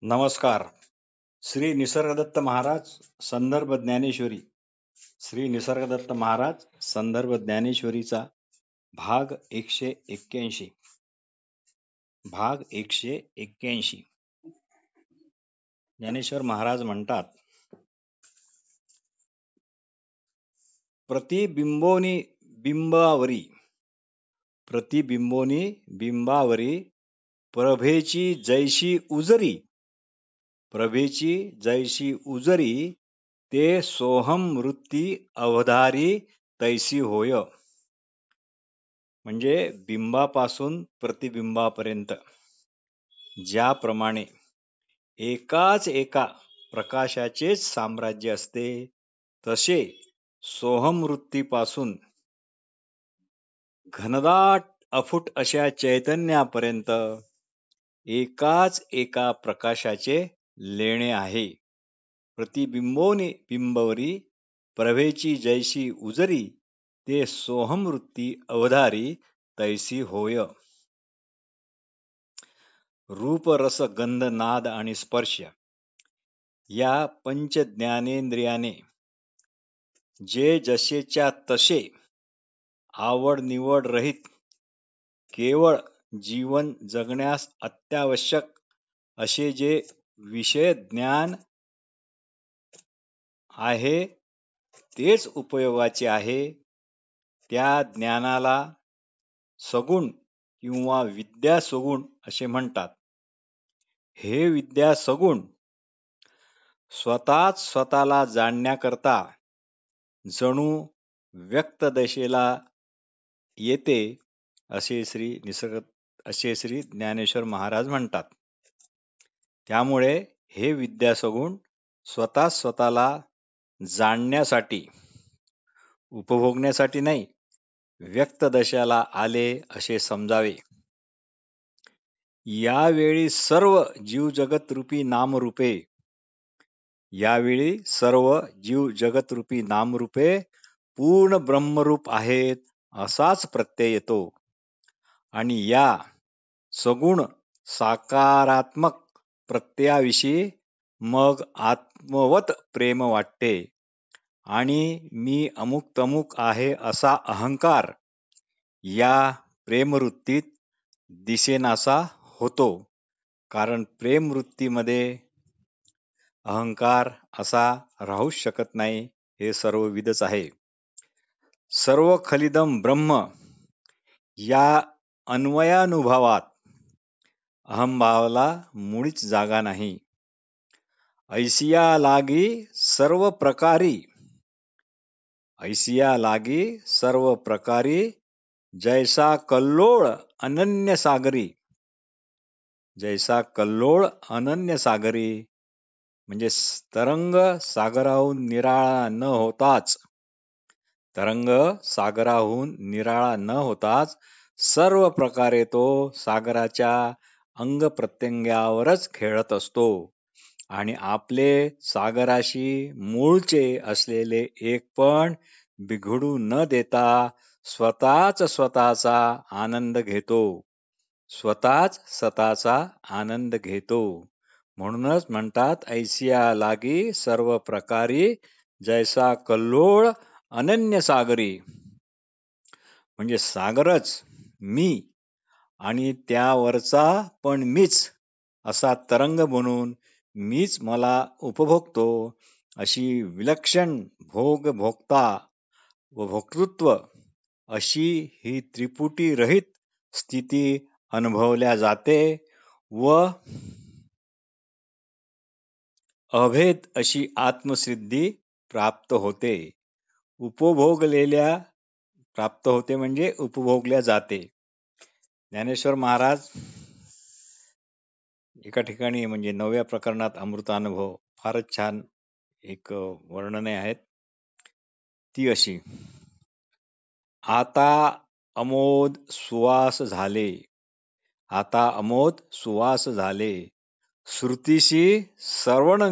नमस्कार. श्री निसर्गदत्त महाराज संदर्भ ज्ञानेश्वरी. श्री निसर्गदत्त महाराज संदर्भ ज्ञानेश्वरीचा भाग 181. भाग 181. ज्ञानेश्वर महाराज म्हणतात, प्रतिबिंबोनी बिंबावरी प्रभेची जैशी उजरी ते सोहम वृत्ती अवधारी तैसी होय. म्हणजे बिंबापासून प्रतिबिंबापर्यंत ज्याप्रमाणे एकाच एका प्रकाशाचेच साम्राज्य असते, तसे सोहमवृत्तीपासून घनदाट अफूट अशा चैतन्यापर्यंत एकाच एका प्रकाशाचे लेणे आहे. प्रतिबिंबोनी बिंबवरी प्रभेची जैशी उजरी ते सोहमवृत्ती अवधारी तैसी होय. रूप रस गंध नाद आणि स्पर्श या पंच ज्ञानेंद्रियाने जे जसेच्या तसे आवड निवड रहित केवळ जीवन जगण्यास अत्यावश्यक असे जे विषय ज्ञान आहे तेच उपयोगाचे आहे, त्या ज्ञानाला सगुण किंवा विद्या सगुण असे म्हणतात. हे विद्या सगुण स्वतःच स्वतःला जाणण्याकरता जणू व्यक्त दशेला येते असे श्री ज्ञानेश्वर महाराज म्हणतात. त्यामुळे हे विद्या सगुण स्वतःला जाणण्यासाठी, उपभोगण्यासाठी नाही, व्यक्त दशाला आले असे समजावे. यावेळी सर्व जीवजगतरूपी नामरूपे पूर्ण ब्रह्मरूप आहेत असाच प्रत्यय येतो आणि या सगुण साकारात्मक प्रत्ययाविषयी मग आत्मवत प्रेम वाटते आणि मी अमुक तमुक आहे असा अहंकार या प्रेमवृत्तीत दिसेनासा होतो. कारण प्रेमवृत्तीमध्ये अहंकार असा राहू शकत नाही, हे सर्व विदच आहे. सर्व खलिदम ब्रह्म या अन्वयानुभावात अहंभावाला मुळीच जागा नाही. ऐसिया लागी सर्व प्रकारी जैसा कल्लोळ अनन्य सागरी म्हणजे तरंग सागराहून निराळा न होताच सर्व प्रकारे तो सागराच्या अंग प्रत्यंगावरच खेळत असतो आणि आपले सागराशी मूळचे असलेले एक पण बिघडू न देता स्वतःच स्वतःचा आनंद घेतो. म्हणूनच म्हणतात, ऐसिया लागी सर्व प्रकारी जैसा कल्लोळ अनन्य सागरी. म्हणजे सागरच मी आणि त्यावरचा पण मीच असा तरंग बनून मीच मला उपभोगतो अशी विलक्षण भोगता व भोक्तृत्व अशी ही त्रिपुटी रहित स्थिती अनुभवल्या जाते व अभेद अशी आत्मसिद्धी प्राप्त होते. म्हणजे उपभोगल्या जाते. ज्ञानेश्वर महाराज एका ठिकाणी म्हणजे 9व्या प्रकरणात अमृतानुभव फारच छान एक वर्णने आहेत. ती अशी, आता अमोद सुवास झाले, श्रुतीसी श्रवण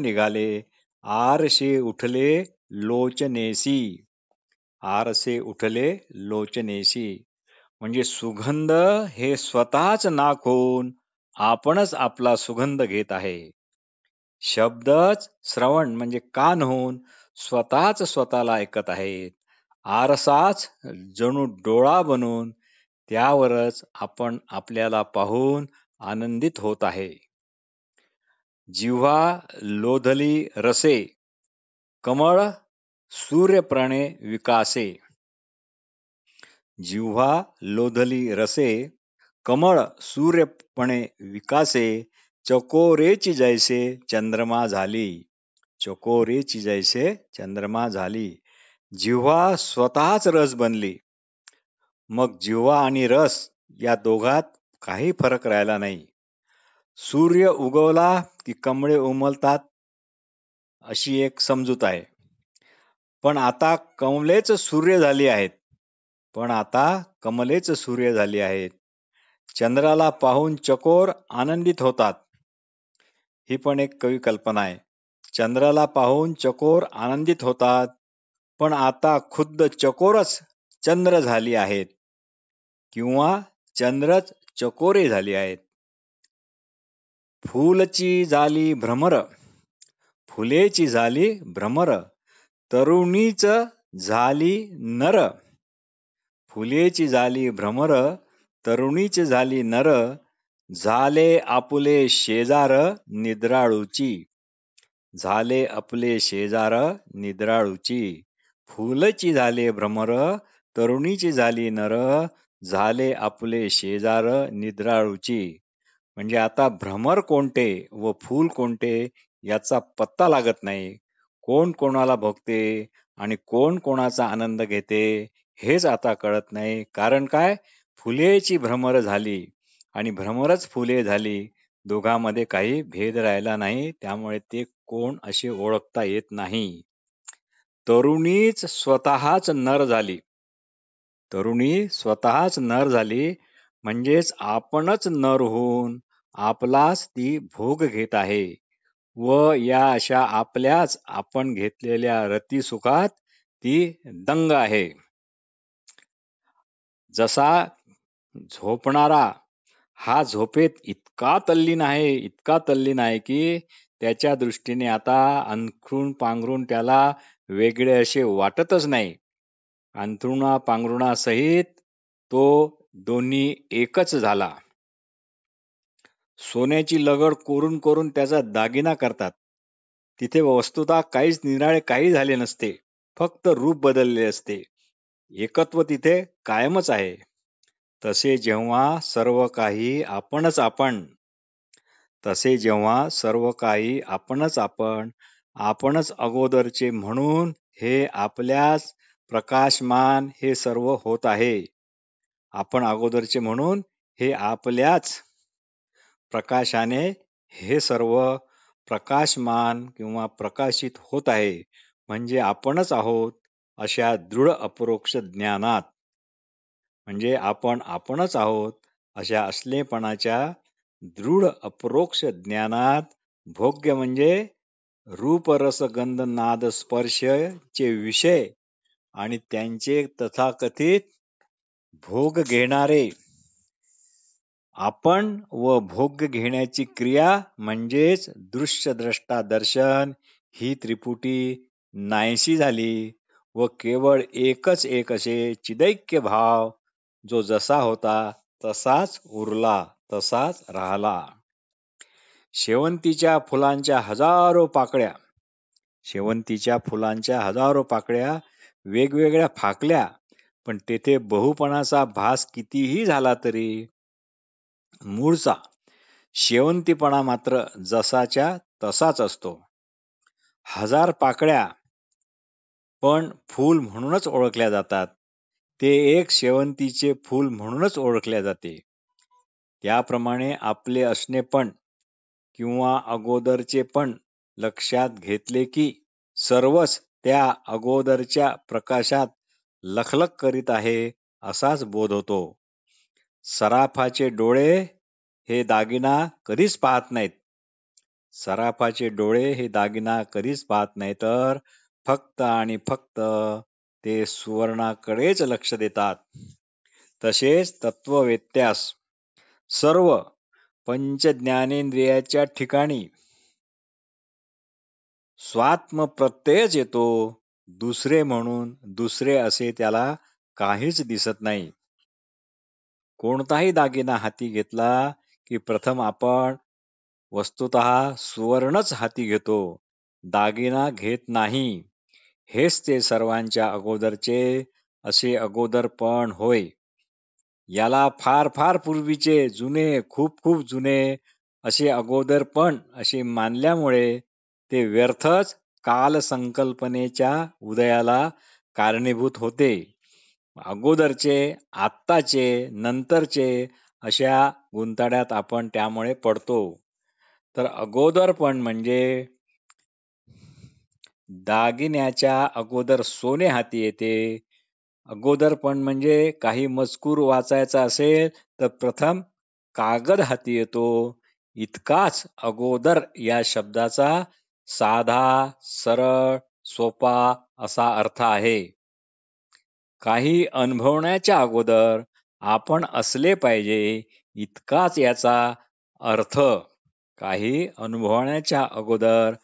निघाले, आरसे उठले लोचनेसी. म्हणजे सुगंध हे स्वतःच नाक होऊन आपणच आपला सुगंध घेत आहे. शब्दच श्रवण म्हणजे कान होऊन स्वतःच स्वतःला ऐकत आहेत. आरसाच जणू डोळा बनून त्यावरच आपण आपल्याला पाहून आनंदित होत आहे. जिव्हा लोधली रसे कमळ सूर्यप्रणे विकासे. जिव्हा लोधली रसे कमळ सूर्यपणे विकासे. चकोरेची जैसे चंद्रमा झाली. चकोरेची जैसे चंद्रमा झाली. जिव्हा स्वतःच रस बनली. मग जिव्हा आणि रस या दोघात काही फरक राहिला नाही. सूर्य उगवला की कमळे उमलतात अशी एक समजूत आहे. पण आता कमलेच सूर्य झाली आहेत. पण आता कमलेच सूर्य झाली आहेत. चंद्राला पाहून चकोर आनंदित होतात. ही पण एक कवी कल्पना आहे. चंद्राला पाहून चकोर आनंदित होतात. पण आता खुद्द चकोरच चंद्र झाली आहेत किंवा चंद्रच चकोरे झाली आहेत. फूलची झाली भ्रमर. फुलेची झाली भ्रमर. तरुणीच झाली नर. फुलेची झाली भ्रमर. तरुणीची झाली नर. झाले आपुले शेजार निद्राळूची. झाले आपले शेजार निद्राळूची. फुलची झाले भ्रमर. तरुणीची झाली नर. झाले आपले शेजार निद्राळूची. म्हणजे आता भ्रमर कोणते व फूल कोणते याचा पत्ता लागत नाही. कोण कोणाला भोगते आणि कोण कोणाचा आनंद घेते हेच आता कळत नाही. कारण काय? फुलेची भ्रमर झाली आणि भ्रमरच फुले झाली. दोघांमध्ये काही भेद राहिला नाही. त्यामुळे ते कोण असे ओळखता येत नाही. तरुणीच स्वतःच नर झाली. तरुणी स्वतःच नर झाली म्हणजेच आपणच नर होऊन आपलाच ती भोग घेत आहे व या अशा आपल्याच आपण घेतलेल्या रतिसुखात ती दंग आहे. जसा झोपणारा हा झोपेत इतका तल्लीन आहे की त्याच्या दृष्टीने आता अंथरूण पांघरून त्याला वेगळे असे वाटतच नाही. अंथरुणा पांघरुणासहित तो दोन्ही एकच झाला. सोन्याची लगड कोरून कोरून त्याचा दागिना करतात. तिथे वस्तुतः काहीच निराळे काही झाले नसते. फक्त रूप बदलले असते. एकत्व तिथे कायमच आहे. तसे जेव्हा सर्व काही आपणच आपण आपणच अगोदरचे म्हणून हे आपल्याच प्रकाशमान हे सर्व होत आहे. आपण अगोदरचे म्हणून हे आपल्याच प्रकाशाने हे सर्व प्रकाशमान किंवा प्रकाशित होत आहे. म्हणजे आपणच आहोत अशा दृढ अपरोक्ष ज्ञानात. म्हणजे आपणच आहोत अशा असलेपणाच्या दृढ अपरोक्ष ज्ञानात भोग्य म्हणजे रूप रस गंध नाद स्पर्श चे विषय आणि त्यांचे तथाकथित भोग घेणारे आपण व भोग घेण्याची क्रिया म्हणजेच दृश्य द्रष्टा दर्शन ही त्रिपुटी नाहीशी झाली व केवळ एकच एक असे चिदैक्य भाव जो जसा होता तसाच उरला तसाच राहिला. शेवंतीच्या फुलांच्या हजारो पाकळ्या वेगवेगळ्या फाकल्या पण तेथे बहुपणाचा भास कितीही झाला तरी मूळचा शेवंतीपणा मात्र जसाच्या तसाच असतो. हजार पाकळ्या पण फूल म्हणूनच ओळखल्या जातात. ते एक शेवंतीचे फूल म्हणूनच ओळखल्या जाते. त्याप्रमाणे आपले असणे पण किंवा अगोदरचे पण लक्षात घेतले की सर्वच त्या अगोदरच्या प्रकाशात लखलख करीत आहे असाच बोध होतो. सराफाचे डोळे हे दागिना कधीच पाहत नाहीत. तर फक्त आणि फक्त ते सुवर्णाकडेच लक्ष देतात. तसेच तत्ववेत्यास सर्व पंचज्ञानेंद्रियाच्या ठिकाणी स्वात्म प्रत्ययच येतो. दुसरे म्हणून दुसरे असे त्याला काहीच दिसत नाही. कोणताही दागिना हाती घेतला की प्रथम आपण वस्तुतः सुवर्णच हाती घेतो, दागिना घेत नाही. हेच ते सर्वांच्या अगोदरचे असे अगोदरपण होय. याला फार फार पूर्वीचे जुने, खूप खूप जुने असे अगोदरपण असे मानल्यामुळे ते व्यर्थच कालसंकल्पनेच्या उदयाला कारणीभूत होते. अगोदरचे, आत्ताचे, नंतरचे अशा गुंताड्यात आपण त्यामुळे पडतो. तर अगोदरपण म्हणजे दागिन्याच्या अगोदर सोने हाती येते. अगोदरपण म्हणजे काही मजकूर वाचायचा असेल तर प्रथम कागद हाती येतो. इतकाच अगोदर या शब्दाचा साधा, सरळ, सोपा असा अर्थ आहे. काही अनुभवण्याच्या अगोदर आपण असले पाहिजे इतकाच याचा अर्थ. काही अनुभवण्याच्या अगोदर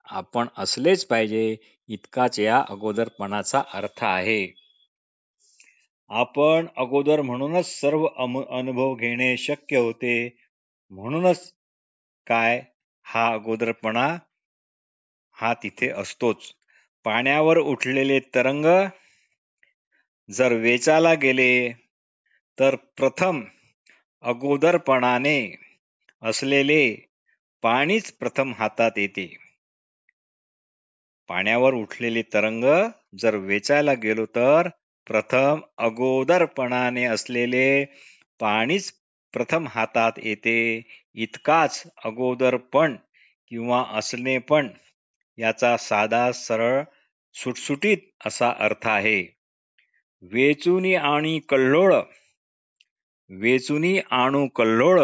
आपण असलेच पाहिजे इतकाच या अगोदरपणाचा अर्थ आहे. आपण अगोदर म्हणूनच सर्व अनुभव घेणे शक्य होते. म्हणूनच काय हा अगोदरपणा हा तिथे असतोच. पाण्यावर उठलेले तरंग जर वेचायला गेले तर प्रथम अगोदरपणाने असलेले पाणीच प्रथम हातात येते. पाण्यावर उठलेले तरंग जर वेचायला गेलो तर प्रथम अगोदरपणाने असलेले पाणीच प्रथम हातात येते. इतकाच अगोदरपण किंवा असणेपण याचा साधा, सरळ, सुटसुटीत असा अर्थ आहे. वेचुनी आणू कल्लोळ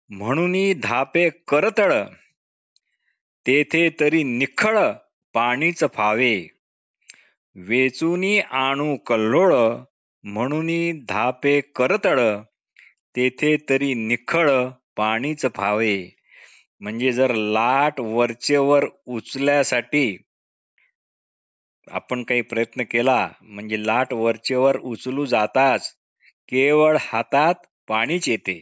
म्हणूनी धापे करतळ, तेथे तरी निखळ पाणीच फावे. वेचुनी आणू कल्लोळ म्हणूनी धापे करतळ, तेथे तरी निखळ पाणीच फावे. म्हणजे जर लाट वरचेवर उचलण्यासाठी आपण काही प्रयत्न केला म्हणजे लाट वरचेवर उचलू जाताच केवळ हातात पाणीच येते.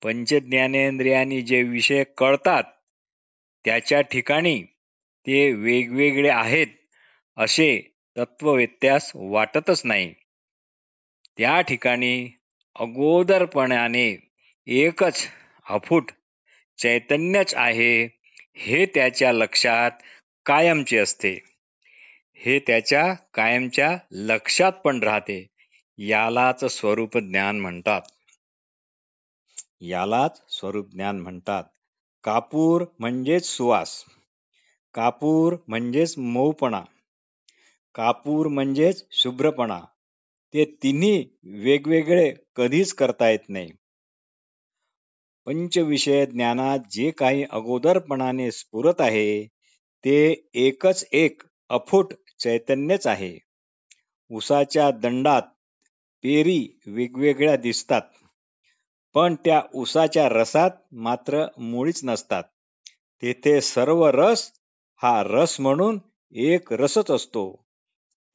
पंचज्ञानेंद्रियांनी जे विषय कळतात त्याच्या ठिकाणी ते वेगवेगळे आहेत असे तत्ववेत्यास वाटतच नाही. त्या ठिकाणी अगोदरपणाने एकच अफूट चैतन्यच आहे हे त्याच्या लक्षात कायमचे असते. हे त्याच्या कायमच्या लक्षात पण राहते. यालाच स्वरूप ज्ञान म्हणतात. कापूर म्हणजेच सुवास, कापूर म्हणजेच मऊपणा, कापूर म्हणजेच शुभ्रपणा. ते तिन्ही वेगवेगळे कधीच करता येत नाही. पंचविषय ज्ञानात जे काही अगोदरपणाने स्फुरत आहे ते एकच एक अफूट चैतन्यच आहे. उसाच्या दंडात पेरी वेगवेगळ्या दिसतात, पण त्या उसाच्या रसात मात्र मुळीच नसतात. तेथे सर्व रस हा रस म्हणून एक रसच असतो.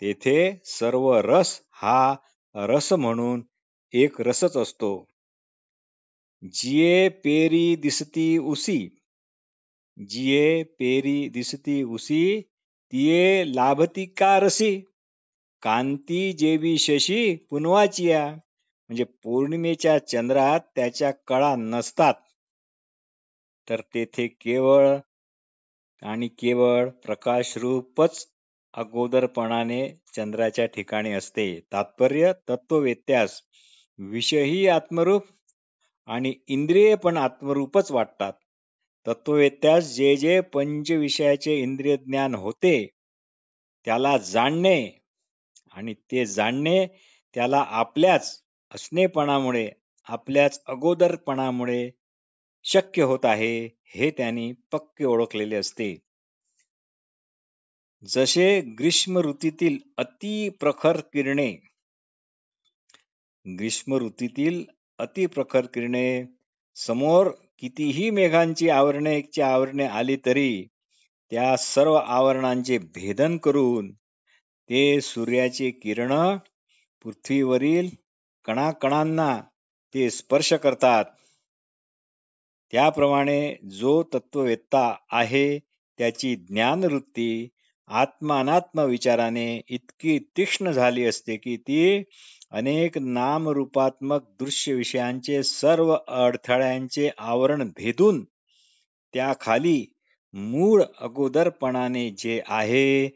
तेथे सर्व रस हा रस म्हणून एक रसच असतो. जिये पेरी दिसती उसी, तिये लाभती का रसी, कांती जेवी शशी पुनवाचिया. म्हणजे पौर्णिमेच्या चंद्रात त्याच्या कळा नसतात, तर तेथे केवळ आणि केवळ प्रकाशरूपच अगोदरपणाने चंद्राच्या ठिकाणी असते. तात्पर्य, तत्ववेत्यास विषयही आत्मरूप आणि इंद्रिय पण आत्मरूपच वाटतात. तत्ववेत्यास जे जे पंचविषयाचे इंद्रिय ज्ञान होते त्याला जाणणे आणि ते जाणणे त्याला आपल्याच असणेपणामुळे, आपल्याच अगोदरपणामुळे शक्य होत आहे हे त्यांनी पक्के ओळखलेले असते. जसे ग्रीष्म ऋतूतील अति प्रखर किरणे ग्रीष्म ऋतूतील अतिप्रखर किरणे, समोर कितीही मेघांची आवरणे आली तरी त्या सर्व आवरणांचे भेदन करून ते सूर्याचे किरण पृथ्वीवरील कणाकणांना ते स्पर्श करतात. त्याप्रमाणे जो तत्ववेत्ता आहे त्याची ज्ञानवृत्ती आत्मानात्म विचाराने इतकी तीक्ष्ण झाली असते की ती अनेक नामरूपात्मक दृश्य विषयांचे सर्व अडथळ्यांचे आवरण भेदून त्याखाली मूळ अगोदरपणाने जे आहे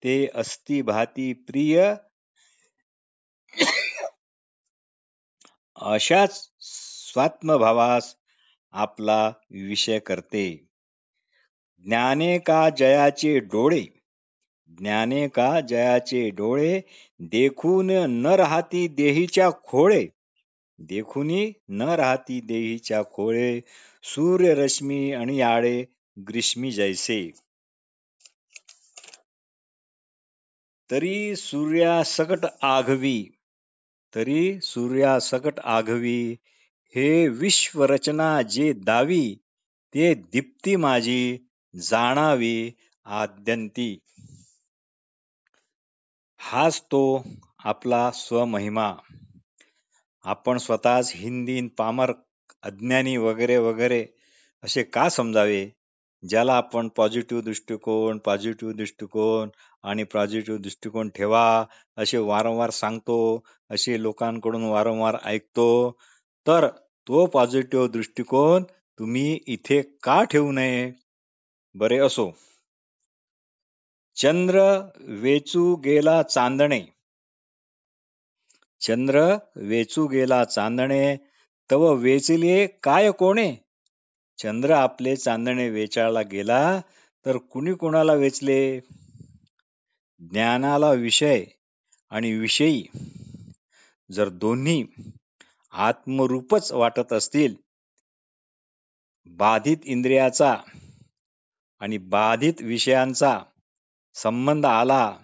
ते अस्थिभाती प्रिय अशाच स्वात्मभावास आपला विषय करते. ज्ञाने का जयाचे डोळे देखून न राहती देहीच्या खोळे सूर्यरश्मी आणि आळे ग्रीष्मी जैसे. तरी सूर्यासकट आघवी हे विश्वरचना जे दावी ते दीप्ती माझी जाणावी आद्यंती. हाच तो आपला स्वमहिमा. आपण स्वतःच हिंदीन पामर अज्ञानी वगैरे वगैरे असे का समजावे? ज्याला आपण पॉझिटिव्ह दृष्टिकोन आणि पॉझिटिव्ह दृष्टिकोन ठेवा असे वारंवार सांगतो, असे लोकांकडून वारंवार ऐकतो, तर तो पॉझिटिव्ह दृष्टिकोन तुम्ही इथे का ठेवू नये? बरे असो. चंद्र वेचू गेला चांदणे तव वेचले काय कोणे? चंद्र आपले चांदणे वेचायला गेला तर कुणी कोणाला वेचले? ज्ञानाला विषय आणि विषयी जर दोन्ही आत्मरूपच वाटत असतील, बाधित इंद्रियाचा आणि बाधित विषयांचा संबंध आला,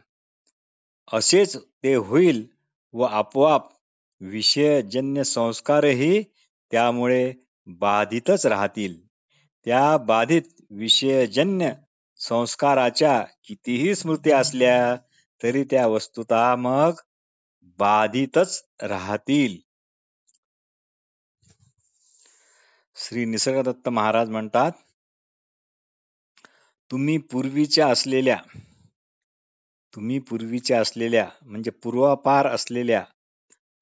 असेच ते होईल व आपोआप विषयजन्य संस्कारही त्यामुळे बाधितच राहतील. त्या बाधित विषयजन्य संस्काराच्या कितीही स्मृती असल्या तरी त्या वस्तुतः मग बाधितच राहतील. श्री निसर्गदत्त महाराज म्हणतात, तुम्ही पूर्वीच्या असलेल्या म्हणजे पूर्वापार असलेल्या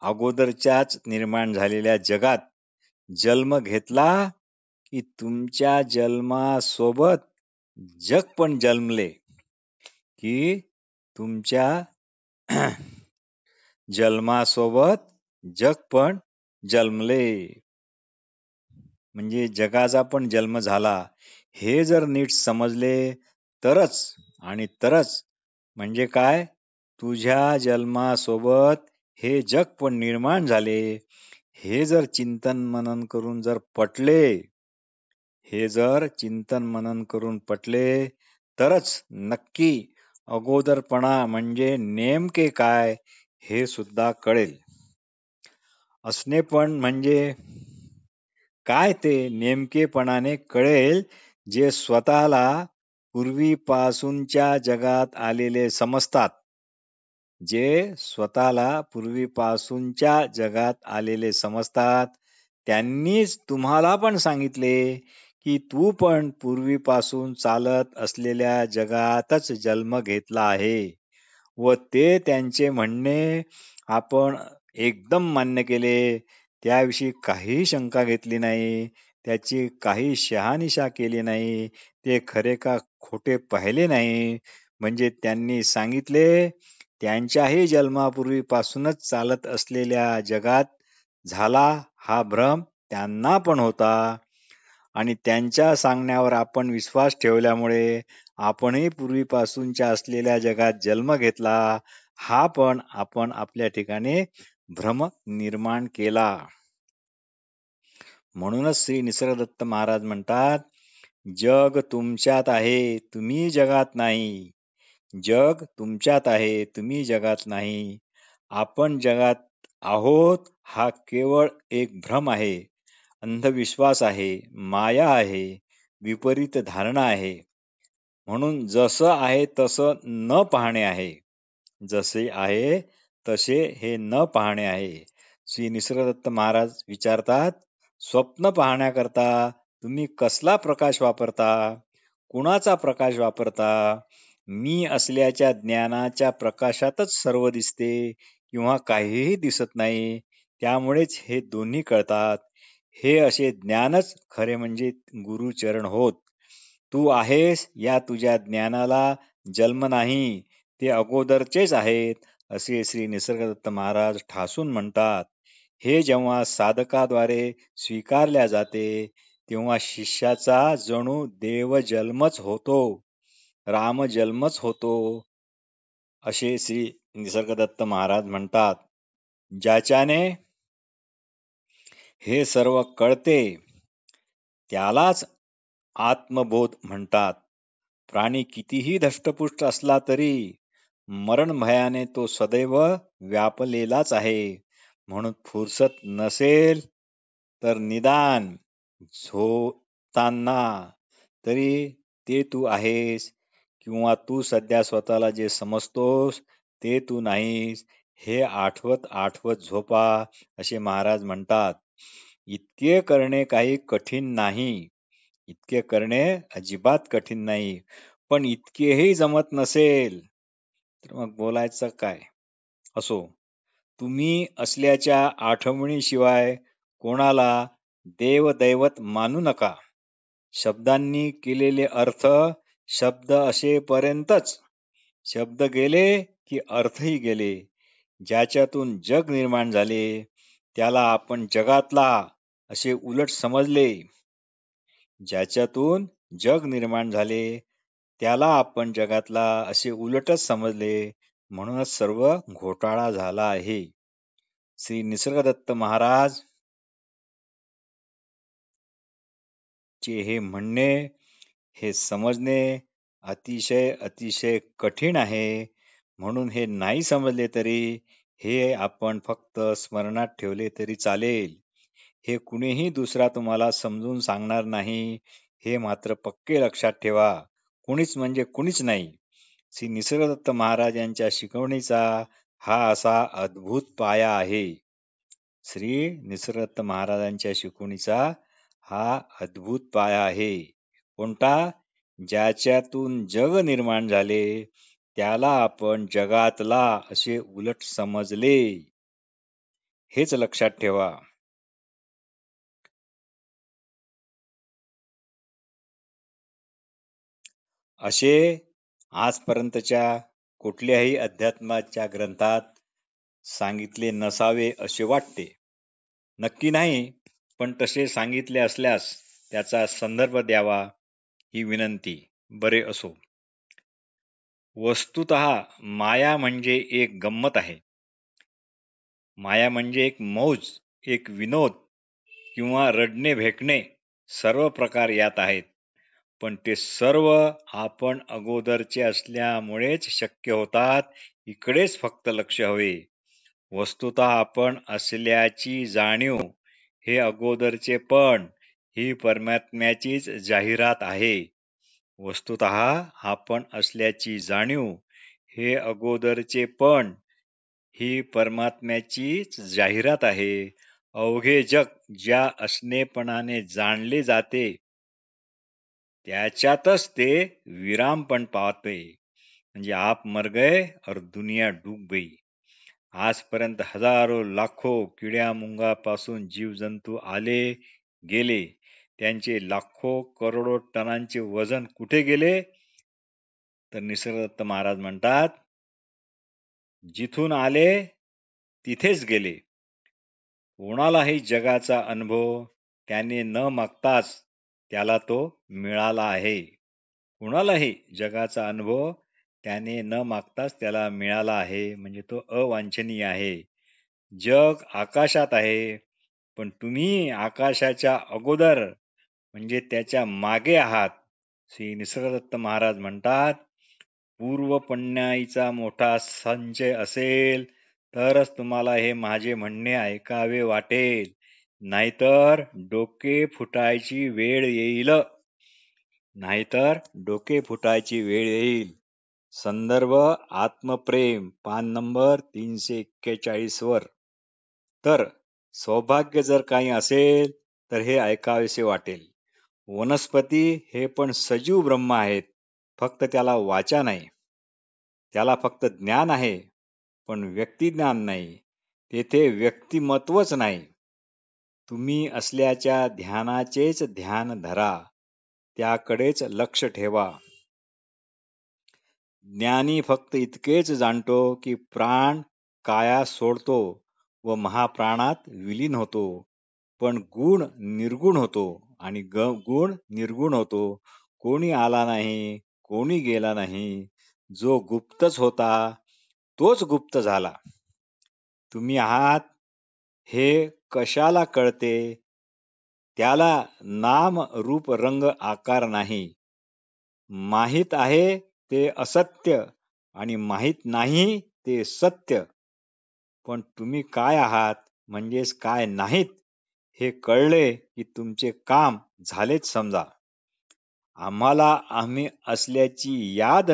अगोदरच्याच निर्माण झालेल्या जगात जन्म घेतला की तुमच्या जन्मासोबत जग पण जन्मले, की तुमच्या जन्मासोबत जग पण जन्मले, म्हणजे जगाचा पण जन्म झाला. हे जर नीट समजले तरच म्हणजे काय, तुझ्या जन्मासोबत हे जग पण निर्माण झाले, हे जर चिंतन मनन करून पटले तरच नक्की अगोदरपणा म्हणजे नेमके काय हे सुद्धा कळेल. असणेपण म्हणजे काय ते नेमकेपणाने कळेल, जे स्वतःला पूर्वीपासूनच्या जगात आलेले समजतात, त्यांनीच तुम्हाला पण सांगितले की तू पण पूर्वीपासून चालत असलेल्या जगातच जन्म घेतला आहे. व ते त्यांचे म्हणणे आपण एकदम मान्य केले, त्याविषयी काही शंका घेतली नाही, त्याची काही शहानिशा केली नाही, ते खरे का खोटे पाहिले नाही, म्हणजे त्यांनी सांगितले त्यांच्याही जन्मापूर्वीपासूनच चालत असलेल्या जगात झाला हा भ्रम त्यांना पण होता, आणि त्यांच्या सांगण्यावर आपण विश्वास ठेवल्यामुळे आपणही पूर्वीपासूनच्या असलेल्या जगात जन्म घेतला, हा पण आपण आपल्या ठिकाणी भ्रम निर्माण केला. म्हणूनच श्री निसर्गदत्त महाराज म्हणतात, जग तुमच्यात आहे, तुम्ही जगात नाही. जग तुमच्यात आहे, तुम्ही जगात नाही. आपण जगात आहोत हा केवळ एक भ्रम आहे, अंधविश्वास आहे, माया आहे, विपरीत धारणा आहे. म्हणून जसं आहे तसं न पाहणे आहे. जसे आहे तसे हे न पाहणे आहे. श्री निसर्गदत्त महाराज विचारतात, स्वप्न पाहण्याकरता तुम्ही कसला प्रकाश वापरता? कुणाचा प्रकाश वापरता? मी असल्याच्या ज्ञानाच्या प्रकाशातच सर्व दिसते किंवा काहीही दिसत नाही. त्यामुळेच हे दोन्ही कळतात. हे असे ज्ञानच खरे म्हणजे गुरुचरण होत. तू आहेस या तुझ्या ज्ञानाला जन्म नाही, ते अगोदरचेच आहेत, असे श्री निसर्गदत्त महाराज ठासून म्हणतात. हे जेव्हा साधकाद्वारे स्वीकारल्या जाते तेव्हा शिष्याचा जणू देवजन्मच होतो, रामजन्मच होतो, असे श्री निसर्गदत्त महाराज म्हणतात. ज्याच्याने हे सर्व कळते त्यालाच आत्मबोध म्हणतात. प्राणी कितीही धष्टपुष्ट असला तरी मरण भयाने तो सदैव व्यापलेलाच आहे. म्हणून फुरसत नसेल तर निदान झोपताना तरी ते तू आहेस किंवा तू सध्या स्वतःला जे समजतोस ते तू नाहीस, हे आठवत आठवत झोपा, असे महाराज म्हणतात. इतके करणे काही कठीण नाही. इतके करणे अजिबात कठीण नाही. पण इतकेही जमत नसेल तर मग बोलायचं काय? असो, तुम्ही असल्याच्या आठवणीशिवाय कोणाला देवदैवत मानू नका. शब्दांनी केलेले अर्थ शब्द असेपर्यंतच. शब्द गेले की अर्थही गेले. ज्याच्यातून जग निर्माण झाले त्याला आपण जगातला असे उलट समजले. ज्याच्यातून जग निर्माण झाले त्याला आपण जगातला असे उलटच समजले, म्हणूनच सर्व घोटाळा झाला आहे. श्री निसर्गदत्त महाराज चे हे म्हणणे, हे समजणे अतिशय अतिशय कठीण आहे. म्हणून हे नाही समजले तरी हे आपण फक्त स्मरणात ठेवले तरी चालेल. हे कुणीही दुसरा तुम्हाला समजून सांगणार नाही, हे मात्र पक्के लक्षात ठेवा. कुणीच म्हणजे कुणीच नाही. श्री निसर्गदत्त महाराज यांच्या शिकवणीचा हा असा अद्भुत पाया आहे. श्री निसर्गदत्त महाराजांच्या शिकवणीचा हा अद्भुत पाया आहे. कोणता? ज्याच्यातून जग निर्माण झाले त्याला आपण जगातला असे उलट समजले. हेच लक्षात ठेवा. असे आजपर्यंतच्या कुठल्याही अध्यात्माच्या ग्रंथात सांगितले नसावे असे वाटते. नक्की नाही, पण तसे सांगितले असल्यास त्याचा संदर्भ द्यावा ही विनंती. बरे असो. वस्तुतः माया म्हणजे एक गंमत आहे. माया म्हणजे एक मौज, एक विनोद किंवा रडणे भेकणे, सर्व प्रकार यात आहेत. पण ते सर्व आपण अगोदरचे असल्यामुळेच शक्य होतात. इकडेच फक्त लक्ष हवे. वस्तुतः आपण असल्याची जाणीव हे अगोदरचे पण ही परमात्म्याचीच जाहिरात आहे. वस्तुतः आपण असल्याची जाणीव हे अगोदरचे पण ही परमात्म्याचीच जाहिरात आहे. अवघे जग ज्या असणेपणाने जाणले जाते त्याच्यातच ते विरामपण पावते. म्हणजे आप मर गए और दुनिया डूब गई. आजपर्यंत हजारो लाखो किड्या मुंगापासून जीवजंतू आले गेले. त्यांचे लाखो करोडो टनांचे वजन कुठे गेले? तर निसर्गदत्त महाराज म्हणतात, जिथून आले तिथेच गेले. कोणालाही जगाचा अनुभव त्याने न मागताच त्याला तो मिळाला आहे. कोणालाही जगाचा अनुभव त्याने न मागताच त्याला मिळाला आहे, म्हणजे तो अवांछनीय आहे. जग आकाशात आहे, पण तुम्ही आकाशाच्या अगोदर म्हणजे त्याच्या मागे आहात. श्री निसर्गदत्त महाराज म्हणतात, पूर्वपुण्याईचा मोठा संचय असेल तरच तुम्हाला हे माझे म्हणणे ऐकावे वाटेल, नाहीतर डोके फुटायची वेळ येईल. नाहीतर डोके फुटायची वेळ येईल. संदर्भ आत्मप्रेम पान नंबर 341 वर. तर सौभाग्य जर काही असेल तर हे ऐकावेसे वाटेल. वनस्पती हे पण सजीव ब्रह्म आहेत, फक्त त्याला वाचा नाही. त्याला फक्त ज्ञान आहे, पण व्यक्तिज्ञान नाही. तेथे व्यक्तिमत्वच नाही. तुम्ही असल्याच्या ध्यानाचेच ध्यान धरा, त्याकडेच लक्ष ठेवा. ज्ञानी फक्त इतकेच जाणतो की प्राण काया सोडतो व महाप्राणात विलीन होतो, पण गुण निर्गुण होतो आणि गुण निर्गुण होतो. कोणी आला नाही, कोणी गेला नाही. जो गुप्तच होता तोच गुप्त झाला. तुम्ही आहात हे कशाला कळते? त्याला नाम रूप रंग आकार नाही. माहित आहे ते असत्य आणि माहित नाही ते सत्य. पण तुम्ही काय आहात म्हणजेच काय नाहीत हे कळले की तुमचे काम झालेच समजा. आम्हाला आम्ही असल्याची याद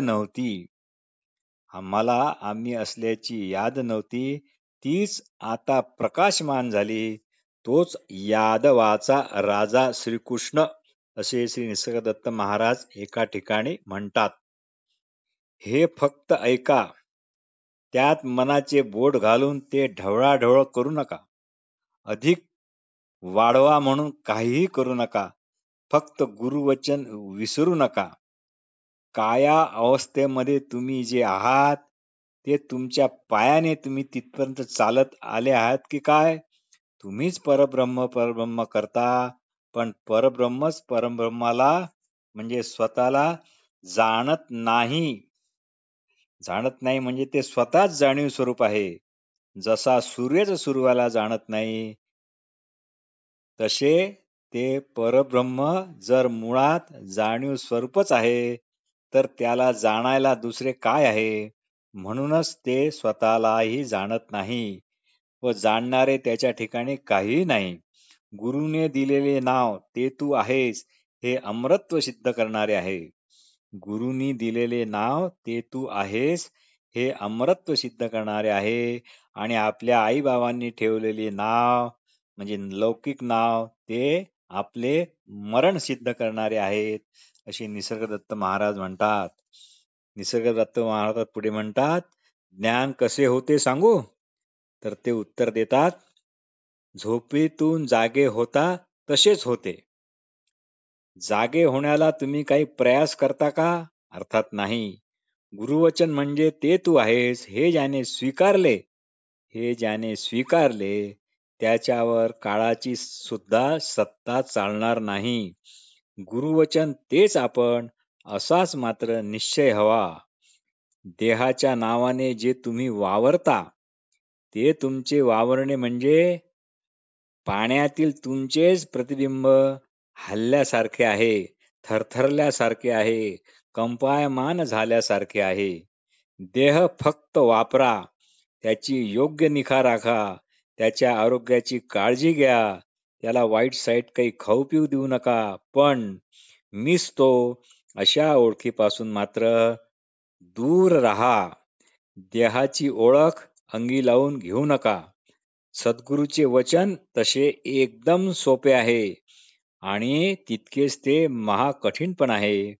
नव्हती. तीच आता प्रकाशमान झाली. तोच यादवाचा राजा श्रीकृष्ण, असे श्री निसर्गदत्त महाराज एका ठिकाणी म्हणतात. हे फक्त ऐका, त्यात मनाचे बोट घालून ते ढवळाढवळ करू नका. अधिक वाढवा म्हणून काहीही करू नका. फक्त गुरुवचन विसरू नका. काया अवस्थेमध्ये तुम्ही जे आहात ते तुमच्या पायाने तुम्ही तिथपर्यंत चालत आले आहात की काय? तुम्हीच परब्रह्म करता, पण परब्रह्मच परब्रह्माला म्हणजे स्वतःला जाणत नाही. म्हणजे ते स्वतःच जाणीव स्वरूप आहे. जसा सूर्यच सूर्याला जाणत नाही, तसे ते परब्रह्म जर मुळात जाणीव स्वरूपच आहे, तर त्याला जाणायला दुसरे काय आहे? म्हणूनच ते स्वतःलाही जाणत नाही व जाणणारे त्याच्या ठिकाणी काहीही नाही. गुरुने दिलेले नाव ते तू आहेस हे अमरत्व सिद्ध करणारे आहे. गुरुनी दिलेले नाव ते तू आहेस हे अमरत्व सिद्ध करणारे आहे. आणि आपल्या आईबाबांनी ठेवलेले नाव म्हणजे लौकिक नाव ते आपले मरण सिद्ध करणारे आहेत, असे निसर्गदत्त महाराज म्हणतात. निसर्गदत्त महाराज पुढे म्हणतात, ज्ञान कसे होते सांगू? तर ते उत्तर देतात, झोपेतून जागे होता तसेच होते. जागे होण्याला तुम्ही काही प्रयास करता का? अर्थात नाही. गुरुवचन म्हणजे ते तू आहेस हे ज्याने स्वीकारले त्याच्यावर काळाची सुद्धा सत्ता चालणार नाही. गुरुवचन तेच आपण, असाच मात्र निश्चय हवा. देहाच्या नावाने जे तुम्ही वावरता ते तुमचे वावरणे म्हणजे पाण्यातील तुमचेच प्रतिबिंब हलल्यासारखे आहे, थरथरल्यासारखे आहे, कंपायमान झाल्यासारखे आहे. देह फक्त वापरा, त्याची योग्य निगा राखा, त्याच्या आरोग्याची काळजी घ्या, त्याला वाईट साईट काही खाऊ पिऊ देऊ नका. पण मीच तो अशा ओळखीपासून मात्र दूर राहा. देहाची ओळख अंगी लावून घेऊ नका. सद्गुरूचे वचन तसे एकदम सोपे आहे आणि तितकेच ते महाकठीण पण आहे.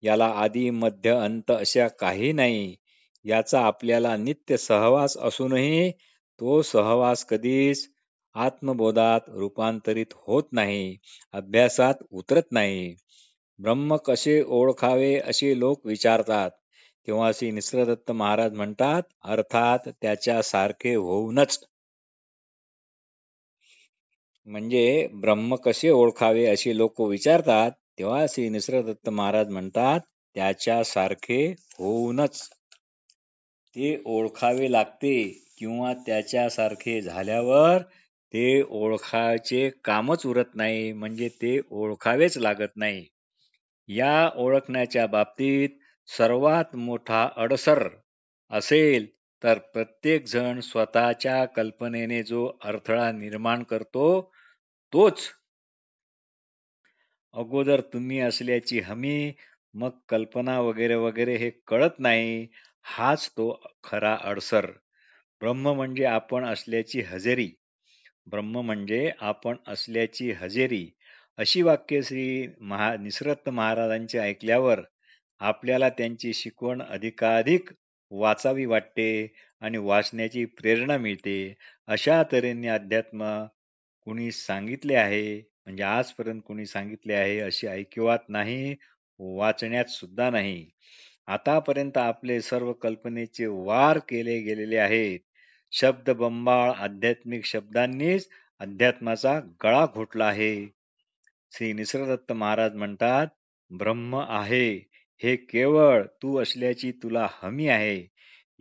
याला आदी मध्य अंत अशा काही नाही. याचा आपल्याला नित्य सहवास असूनही तो सहवास कधीच आत्मबोधात रूपांतरित होत नाही, अभ्यासात उतरत नाही. ब्रह्म कसे ओळखावे असे लोक विचारतात, तेव्हा श्री निसर्गदत्त महाराज म्हणतात, अर्थात त्याच्यासारखे होऊनच. म्हणजे ब्रह्म कसे ओळखावे असे लोक विचारतात, तेव्हा श्री निसर्गदत्त महाराज म्हणतात, त्याच्यासारखे होऊनच. ते ओळखावे लागते किंवा त्याच्यासारखे झाल्यावर ते ओळखायचे कामच उरत नाही, म्हणजे ते ओळखावेच लागत नाही. या ओळखण्याच्या बाबतीत सर्वात मोठा अडसर असेल तर प्रत्येक जण स्वतःच्या कल्पनेने जो अडथळा निर्माण करतो तोच अगोदर तुम्ही असल्याची हमी, मग कल्पना वगैरे वगैरे हे कळत नाही, हाच तो खरा अडसर. ब्रह्म म्हणजे आपण असल्याची हजेरी. ब्रह्म म्हणजे आपण असल्याची हजेरी. अशी वाक्य श्री निसरत्न महाराजांची ऐकल्यावर आपल्याला त्यांची शिकवण अधिकाधिक वाचावी वाटते आणि वाचण्याची प्रेरणा मिळते. अशा तऱ्हेने अध्यात्म कुणी सांगितले आहे, म्हणजे आजपर्यंत कुणी सांगितले आहे अशी ऐकिवात नाही, वाचण्यात सुद्धा नाही. आतापर्यंत आपले सर्व कल्पनेचे वार केले गेलेले आहेत. शब्दबंबाळ आध्यात्मिक शब्दांनीच अध्यात्माचा गळा घोटला आहे. श्री निसर्गदत्त महाराज म्हणतात, ब्रह्म आहे हे केवळ तू असल्याची तुला हमी आहे.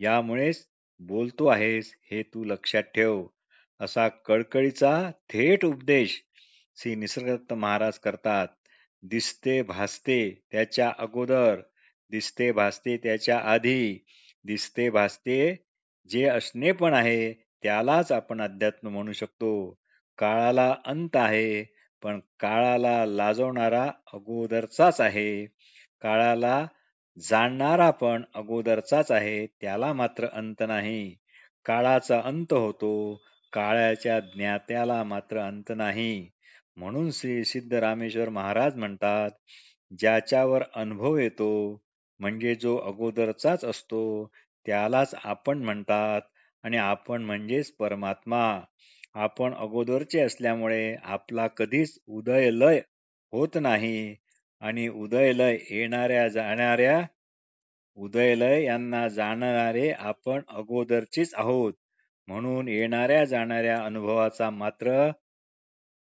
यामुळेच बोलतो आहेस हे तू लक्षात ठेव. असा कळकळीचा थेट उपदेश श्री निसर्गदत्त महाराज करतात. दिसते भासते त्याच्या अगोदर, दिसते भासते त्याच्या आधी, दिसते भासते जे असणे पण आहे त्यालाच आपण अध्यात्म म्हणू शकतो. काळाला अंत आहे, पण काळाला लाजवणारा अगोदरचाच आहे. काळाला जाणणारा पण अगोदरचाच आहे, त्याला मात्र अंत नाही. काळाचा अंत होतो, काळाच्या ज्ञात्याला मात्र अंत नाही. म्हणून श्री सिद्धरामेश्वर महाराज म्हणतात, ज्याच्यावर अनुभव येतो म्हणजे जो अगोदरचाच असतो त्यालाच आपण म्हणतात, आणि आपण म्हणजेच परमात्मा. आपण अगोदरचे असल्यामुळे आपला कधीच उदयलय होत नाही, आणि उदयलय यांना जाणणारे आपण अगोदरचेच आहोत. म्हणून येणाऱ्या जाणाऱ्या अनुभवाचा मात्र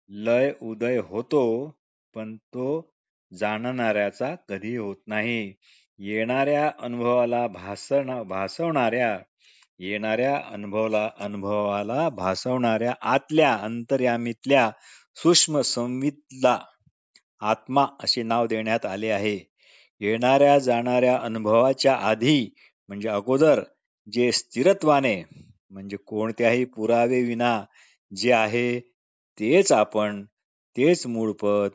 लय उदय होतो, पण तो जाणणाऱ्याचा कधी होत नाही. येणाऱ्या अनुभवाला भासवणाऱ्या आतल्या अंतर्यामीतल्या सूक्ष्म संवितला आत्मा असे नाव देण्यात आले आहे. येणाऱ्या जाणाऱ्या अनुभवाच्या आधी म्हणजे अगोदर जे स्थिरत्वाने म्हणजे कोणत्याही पुरावे विना जे आहे तेच आपण, तेच मूळपद,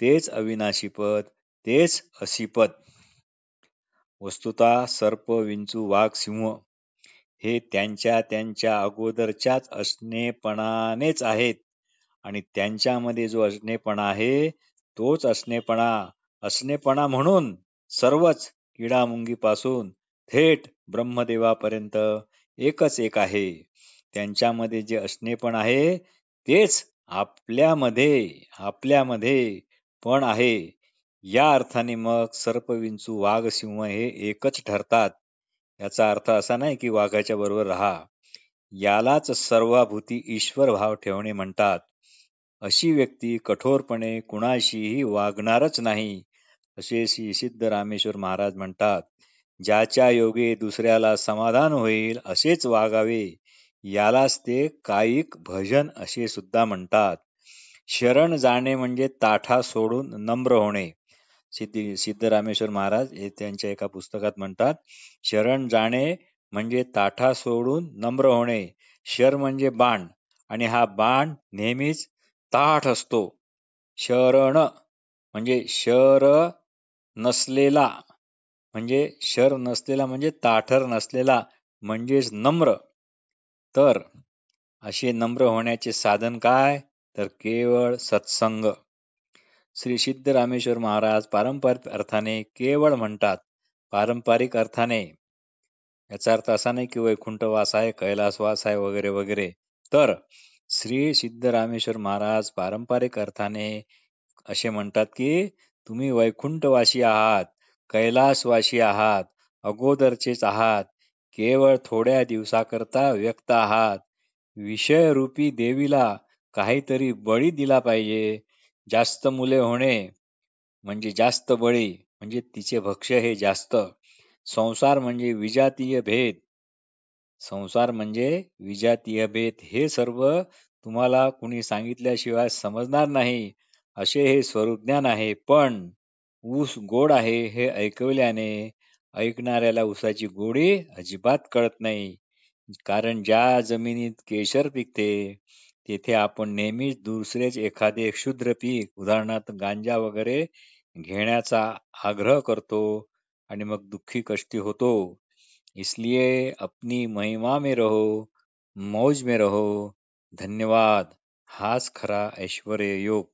तेच अविनाशीपद, तेच असीपद. वस्तुतः सर्प, विंचू, वाघ, सिंह हे त्यांच्या त्यांच्या अगोदरच्याच असणेपणानेच आहेत, आणि त्यांच्यामध्ये जो असणेपणा आहे तोच असणेपणा म्हणून सर्वच किडामुंगीपासून थेट ब्रह्मदेवापर्यंत एकच एक आहे. त्यांच्यामध्ये जे असणेपण आहे तेच आपल्यामध्ये पण आहे. या अर्थाने मग सर्प, विंचू, वाघ, सिंह हे एकच ठरतात. याचा अर्थ असा नाही की वाघाच्या बरोबर राहा. यालाच सर्वाभूती ईश्वर भाव ठेवणे म्हणतात. अशी व्यक्ती कठोरपणे कुणाशीही वागणारच नाही, असे श्री सिद्धरामेश्वर महाराज म्हणतात. ज्याच्या योगे दुसऱ्याला समाधान होईल असेच वागावे, यालाच ते कायिक भजन असे सुद्धा म्हणतात. शरण जाणे म्हणजे ताठा सोडून नम्र होणे. सिद्धरामेश्वर महाराज हे त्यांच्या एका पुस्तकात म्हणतात, शरण जाणे म्हणजे ताठा सोडून नम्र होणे. शर म्हणजे बाण, आणि हा बाण नेहमीच ताठ असतो. शरण म्हणजे नसलेला शर नसलेला म्हणजे ताठर नसलेला म्हणजेच नम्र. तर असे नम्र होण्याचे साधन काय? तर केवळ सत्संग. श्री सिद्धरामेश्वर महाराज पारंपरिक अर्थाने केवळ म्हणतात. पारंपरिक अर्थाने याचा अर्थ असा नाही की वैकुंठवास आहे, कैलासवास आहे वगैरे वगैरे. तर श्री सिद्धरामेश्वर महाराज पारंपरिक अर्थाने असे म्हणतात की तुम्ही वैकुंठवासी आहात, कैलासवासी आहात, अगोदरचेच आहात, केवळ थोड्या दिवसाकरता व्यक्त आहात. विषयरूपी देवीला काहीतरी बळी दिला पाहिजे. जास्त मुले होणे म्हणजे जास्त बळी, म्हणजे तिचे भक्ष्य हे जास्त. संसार म्हणजे विजातीय भेद हे सर्व तुम्हाला कुणी सांगितल्याशिवाय समजणार नाही, असे हे स्वरूपज्ञान आहे. पण ऊस गोड आहे हे ऐकवल्याने ऐकणाऱ्याला ऊसाची गोडी अजिबात कळत नाही. कारण ज्या जमिनीत केशर पिकते तेथे आपण नेहमीच दुसरेच एखादे क्षुद्र पीक उदाहरणार्थ गांजा वगैरे घेण्याचा आग्रह करतो आणि मग दुःखी कष्टी होतो. इसलिए अपनी महिमा में रहो, मौज में रहो. धन्यवाद. हाच खरा ऐश्वर्य योग.